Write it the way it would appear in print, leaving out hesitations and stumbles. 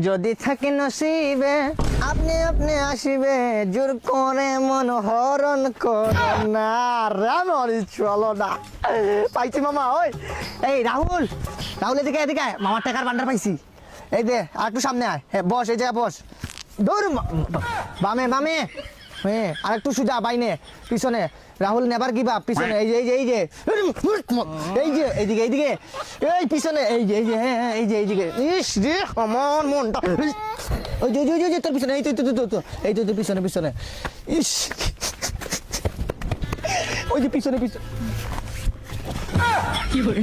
যদি থাকে নসিবে আপনি আপনি আসিবে জোর করে মন হরণ করো না রামরি চলো না পাইছি মামা ওই এই রাহুল রাহুল এদিকে এদিকে আয়, মামার টাকার ভান্ডার পাইছি এই দে আর একটু সামনে আয় হ্যাঁ বস এই জায়গায় বস দৌড় বামে বামে হ্যাঁ আর একটু সুজা বাইনে পিছনে রাহুল নেবার গিভ আপ পিছনে এই যে এই যে এই যে এই যে এইদিকে এইদিকে এই পিছনে এই যে হ্যাঁ হ্যাঁ এই যে এইদিকে ইস রে আমার মনটা ওই যে ওই যে তোর পিছনে এই তো এই তো পিছনে পিছনে ইস ওই যে পিছনে পিছনে কি করে